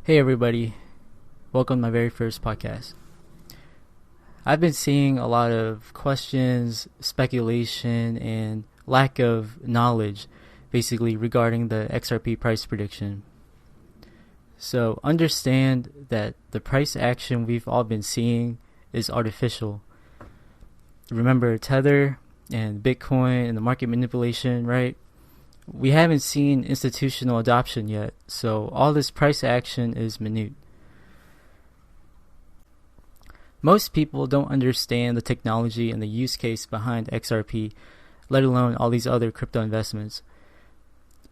Hey everybody, welcome to my very first podcast. I've been seeing a lot of questions, speculation, and lack of knowledge basically regarding the XRP price prediction. So understand that the price action we've all been seeing is artificial. Remember Tether and Bitcoin and the market manipulation, right? We haven't seen institutional adoption yet, so all this price action is minute. Most people don't understand the technology and the use case behind XRP, let alone all these other crypto investments.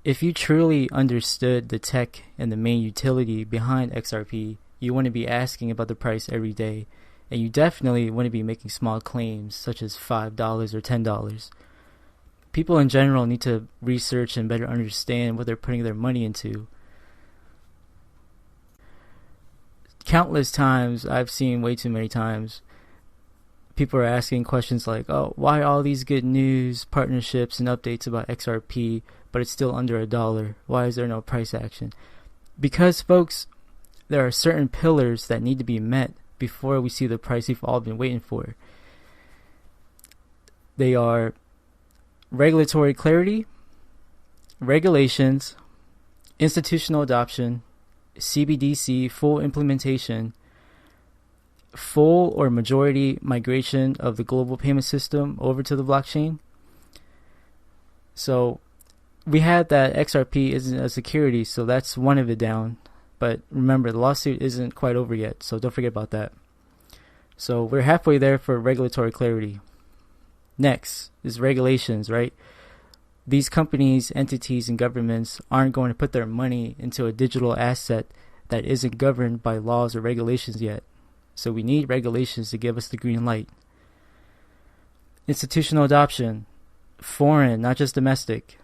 If you truly understood the tech and the main utility behind XRP, you wouldn't be asking about the price every day, and you definitely wouldn't be making small claims such as $5 or $10. People in general need to research and better understand what they're putting their money into. Countless times, I've seen way too many times, people are asking questions like, oh, why all these good news, partnerships, and updates about XRP, but it's still under $1? Why is there no price action? Because, folks, there are certain pillars that need to be met before we see the price we've all been waiting for. They are regulatory clarity, regulations, institutional adoption, CBDC full implementation, full or majority migration of the global payment system over to the blockchain. So we had that XRP isn't a security, so that's one of it down. But remember, the lawsuit isn't quite over yet, so don't forget about that. So we're halfway there for regulatory clarity. Next is regulations, right? These companies, entities, and governments aren't going to put their money into a digital asset that isn't governed by laws or regulations yet. So we need regulations to give us the green light. Institutional adoption, foreign, not just domestic.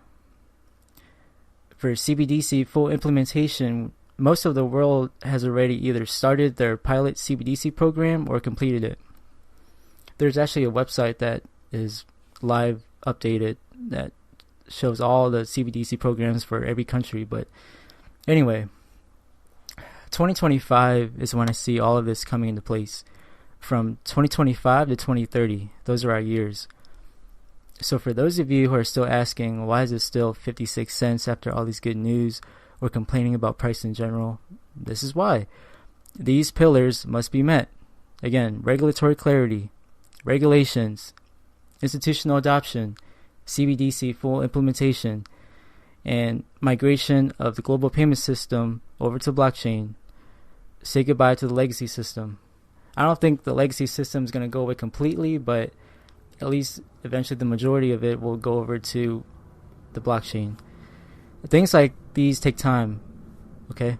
For CBDC full implementation, most of the world has already either started their pilot CBDC program or completed it. There's actually a website that is live updated that shows all the CBDC programs for every country. But anyway, 2025 is when I see all of this coming into place. From 2025 to 2030, those are our years. So for those of you who are still asking, why is it still 56 cents after all these good news, or complaining about price in general, this is why. These pillars must be met. Again, regulatory clarity, regulations, institutional adoption, CBDC full implementation, and migration of the global payment system over to blockchain. Say goodbye to the legacy system. I don't think the legacy system is going to go away completely, but at least eventually the majority of it will go over to the blockchain. Things like these take time, okay?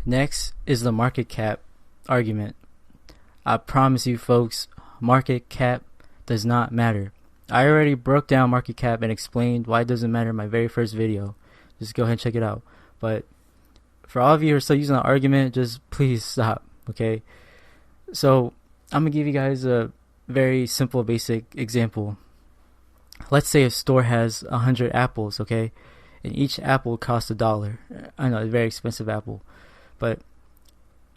Next is the market cap argument. I promise you folks, market cap does not matter. I already broke down market cap and explained why it doesn't matter in my very first video. Just go ahead and check it out. But for all of you who are still using the argument, just please stop, okay? So I'm going to give you guys a very simple, basic example. Let's say a store has 100 apples, okay? And each apple costs $1. I know, it's a very expensive apple. But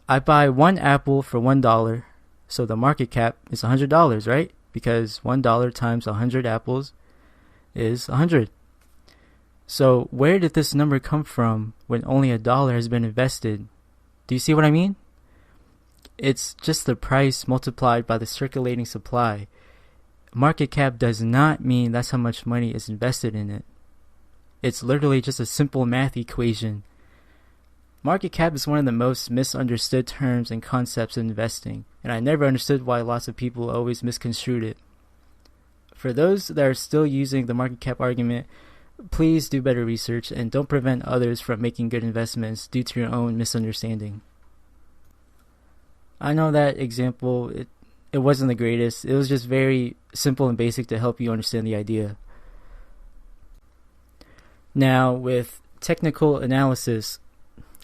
I buy one apple for $1. So the market cap is $100, right? Because $1 times 100 apples is 100. So where did this number come from when only $1 has been invested? Do you see what I mean? It's just the price multiplied by the circulating supply. Market cap does not mean that's how much money is invested in it. It's literally just a simple math equation. Market cap is one of the most misunderstood terms and concepts in investing, and I never understood why lots of people always misconstrued it. For those that are still using the market cap argument, please do better research and don't prevent others from making good investments due to your own misunderstanding. I know that example, it wasn't the greatest. It was just very simple and basic to help you understand the idea. Now, with technical analysis,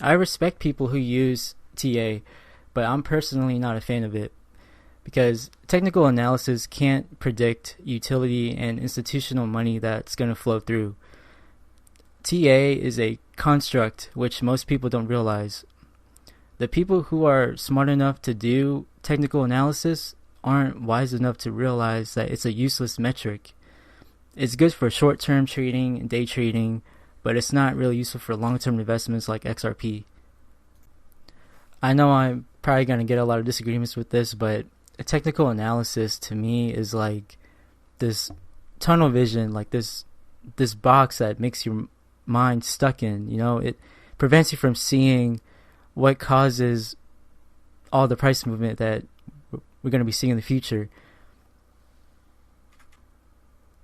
I respect people who use TA, but I'm personally not a fan of it because technical analysis can't predict utility and institutional money that's going to flow through. TA is a construct which most people don't realize. The people who are smart enough to do technical analysis aren't wise enough to realize that it's a useless metric. It's good for short-term trading and day trading, but it's not really useful for long-term investments like XRP. I know I'm probably going to get a lot of disagreements with this, but a technical analysis to me is like this tunnel vision, like this box that makes your mind stuck in. It prevents you from seeing what causes all the price movement that we're going to be seeing in the future.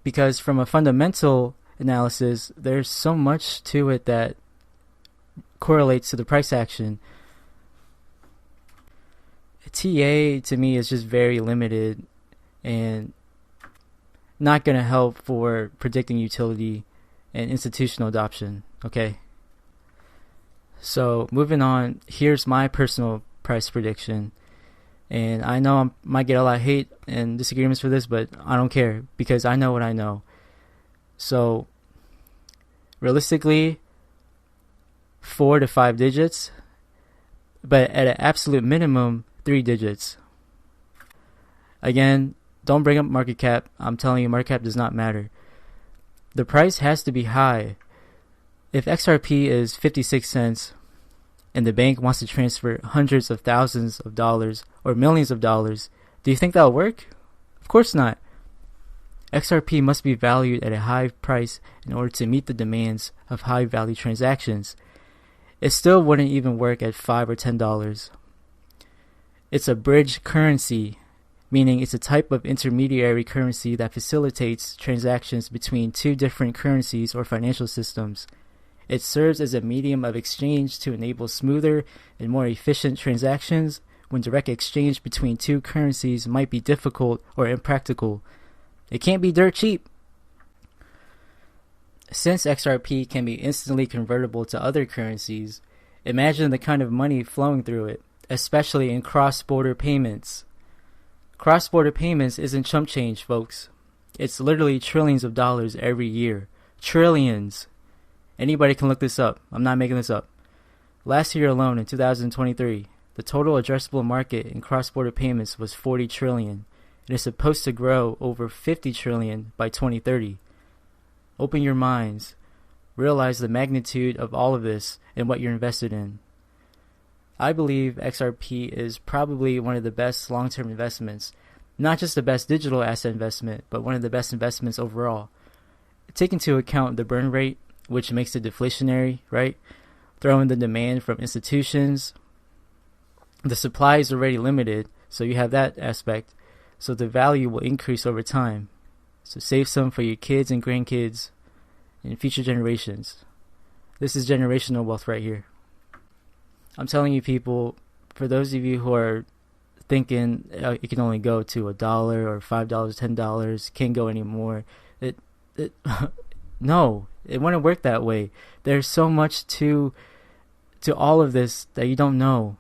Because from a fundamental analysis, there's so much to it that correlates to the price action. TA to me is just very limited and not going to help for predicting utility and institutional adoption. Okay. So moving on, here's my personal price prediction. And I know I might get a lot of hate and disagreements for this, but I don't care because I know what I know. So realistically, 4 to 5 digits, but at an absolute minimum, 3 digits. Again, don't bring up market cap. I'm telling you, market cap does not matter. The price has to be high. If XRP is 56 cents and the bank wants to transfer hundreds of thousands of dollars or millions of dollars, do you think that'll work? Of course not. XRP must be valued at a high price in order to meet the demands of high value transactions. It still wouldn't even work at $5 or $10. It's a bridge currency, meaning it's a type of intermediary currency that facilitates transactions between two different currencies or financial systems. It serves as a medium of exchange to enable smoother and more efficient transactions when direct exchange between two currencies might be difficult or impractical. It can't be dirt cheap. Since XRP can be instantly convertible to other currencies, imagine the kind of money flowing through it, especially in cross-border payments. Cross-border payments isn't chump change, folks. It's literally trillions of dollars every year. Trillions. Anybody can look this up. I'm not making this up. Last year alone, in 2023, the total addressable market in cross-border payments was 40 trillion, and is supposed to grow over 50 trillion by 2030. Open your minds. Realize the magnitude of all of this and what you're invested in. I believe XRP is probably one of the best long-term investments. Not just the best digital asset investment, but one of the best investments overall. Take into account the burn rate, which makes it deflationary, right? Throw in the demand from institutions. The supply is already limited, so you have that aspect. So the value will increase over time. So save some for your kids and grandkids and future generations. This is generational wealth right here. I'm telling you, people, for those of you who are thinking it can only go to $1 or $5, $10, can't go anymore, no, it wouldn't work that way. There's so much to all of this that you don't know.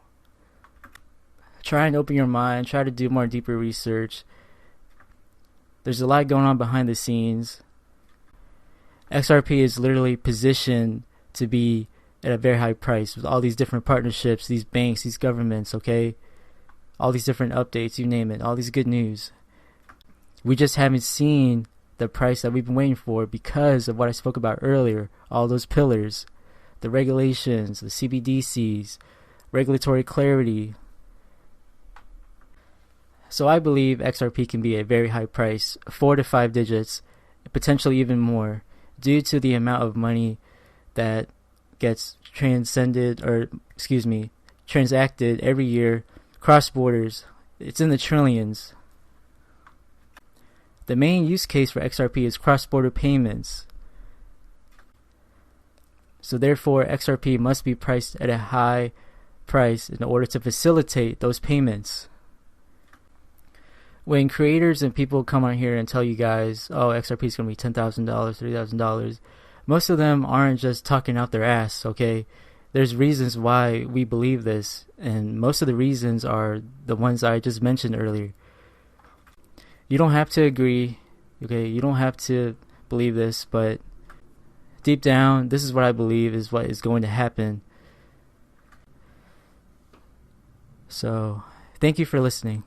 Try and open your mind. Try to do more deeper research. There's a lot going on behind the scenes. XRP is literally positioned to be at a very high price with all these different partnerships, these banks, these governments, okay? All these different updates, you name it, all these good news. We just haven't seen the price that we've been waiting for because of what I spoke about earlier, all those pillars, the regulations, the CBDCs, regulatory clarity. So I believe XRP can be a very high price, 4 to 5 digits, potentially even more, due to the amount of money that gets transacted every year, cross borders. It's in the trillions. The main use case for XRP is cross-border payments. So therefore, XRP must be priced at a high price in order to facilitate those payments. When creators and people come on here and tell you guys, oh, XRP is going to be $10,000, $30,000, most of them aren't just talking out their ass, okay? There's reasons why we believe this, and most of the reasons are the ones I just mentioned earlier. You don't have to agree, okay? You don't have to believe this, but deep down, this is what I believe is what is going to happen. So, thank you for listening.